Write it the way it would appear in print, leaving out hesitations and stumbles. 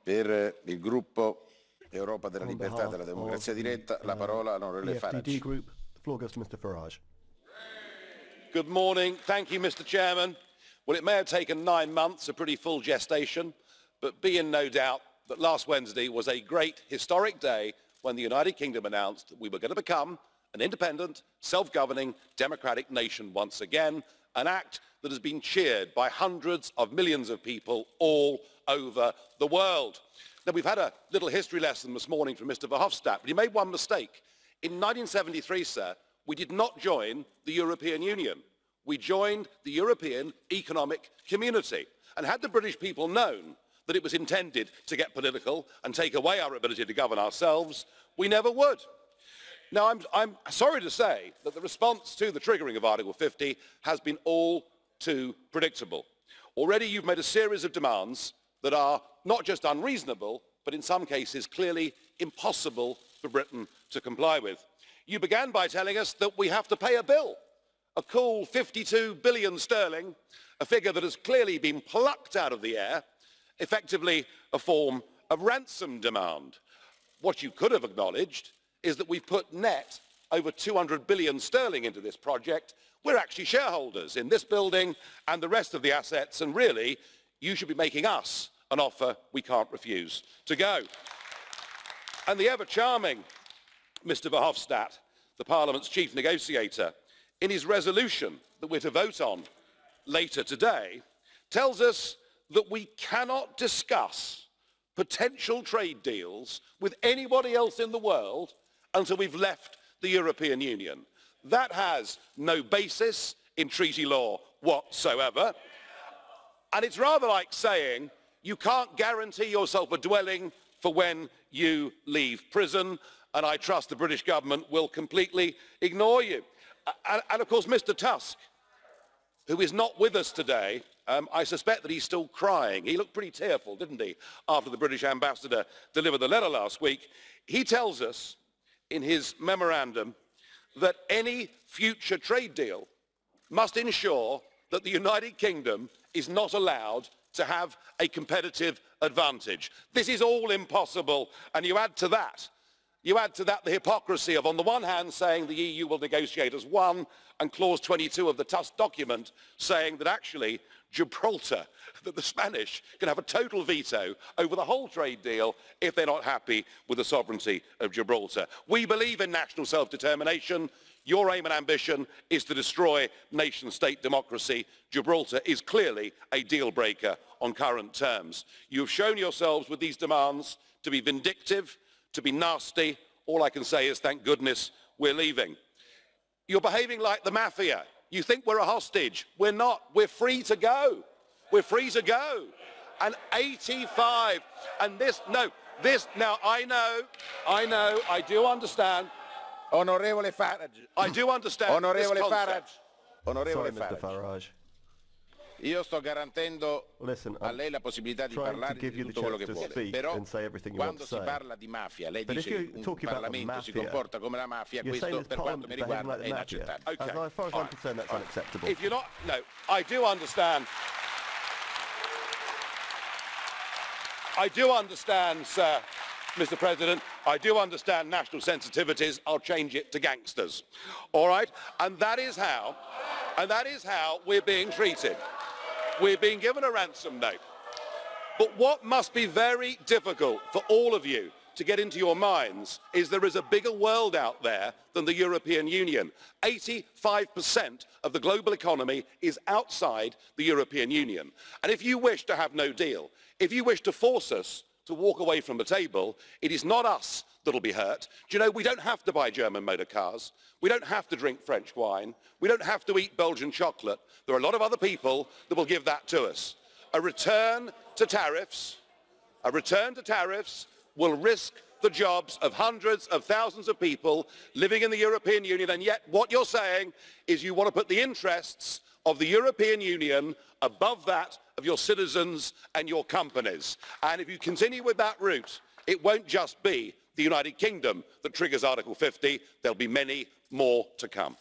Per il gruppo Europa della Libertà e della Democrazia Diretta, la parola all'onorevole Farage. Group. The floor goes to Mr. Farage. Good morning. Thank you, Mr. Chairman. Well, it may have taken 9 months, a pretty full gestation, but be in no doubt that last Wednesday was a great historic day when the United Kingdom announced that we were going to become an independent, self-governing, democratic nation once again, an act that has been cheered by hundreds of millions of people all over the world. Now, we've had a little history lesson this morning from Mr. Verhofstadt, but he made one mistake. In 1973, sir, we did not join the European Union. We joined the European Economic Community. And had the British people known that it was intended to get political and take away our ability to govern ourselves, we never would. Now, I'm sorry to say that the response to the triggering of Article 50 has been all too predictable. Already you've made a series of demands that are not just unreasonable, but in some cases clearly impossible for Britain to comply with. You began by telling us that we have to pay a bill, a cool 52 billion sterling, a figure that has clearly been plucked out of the air, effectively a form of ransom demand. What you could have acknowledged is that we've put net over 200 billion sterling into this project. We're actually shareholders in this building and the rest of the assets, and really, you should be making us an offer we can't refuse to go. And the ever-charming Mr. Verhofstadt, the Parliament's chief negotiator, in his resolution that we're to vote on later today, tells us that we cannot discuss potential trade deals with anybody else in the world until we've left the European Union. That has no basis in treaty law whatsoever. And it's rather like saying you can't guarantee yourself a dwelling for when you leave prison, and I trust the British government will completely ignore you. And of course, Mr. Tusk, who is not with us today, I suspect that he's still crying. He looked pretty tearful, didn't he, after the British ambassador delivered the letter last week. He tells us in his memorandum that any future trade deal must ensure that the United Kingdom is not allowed to have a competitive advantage. This is all impossible, and you add to that the hypocrisy of, on the one hand, saying the EU will negotiate as one, and clause 22 of the Tusk document saying that actually Gibraltar, that the Spanish can have a total veto over the whole trade deal if they're not happy with the sovereignty of Gibraltar. We believe in national self-determination. Your aim and ambition is to destroy nation-state democracy. Gibraltar is clearly a deal-breaker on current terms. You have shown yourselves with these demands to be vindictive, to be nasty. All I can say is thank goodness we're leaving. You're behaving like the mafia. You think we're a hostage. We're not. We're free to go. We're free to go. And 85, and now I know, I do understand. Onorevole Farage. I do understand. Onorevole this Farage. Onorevole Sorry, Mr. Farage. Farage. Io sto garantendo Listen, a lei la possibilità di parlare di tutto quello che vuole, però quando si parla di mafia, lei dice che un Parlamento si comporta come la mafia, questo per quanto mi riguarda è inaccettabile. As far as I'm concerned, that's unacceptable. If you're not, no, I do understand. I do understand, sir, Mr. President, I do understand national sensitivities. I'll change it to gangsters. All right? And that is how we're being treated. We're being given a ransom note. But what must be very difficult for all of you to get into your minds is there is a bigger world out there than the European Union. 85% of the global economy is outside the European Union. And if you wish to have no deal, if you wish to force us to walk away from the table, it is not us that'll be hurt. Do you know, we don't have to buy German motor cars. We don't have to drink French wine. We don't have to eat Belgian chocolate. There are a lot of other people that will give that to us. A return to tariffs will risk the jobs of hundreds of thousands of people living in the European Union, and yet what you're saying is you want to put the interests of the European Union above that of your citizens and your companies. And if you continue with that route, it won't just be the United Kingdom that triggers Article 50, there'll be many more to come.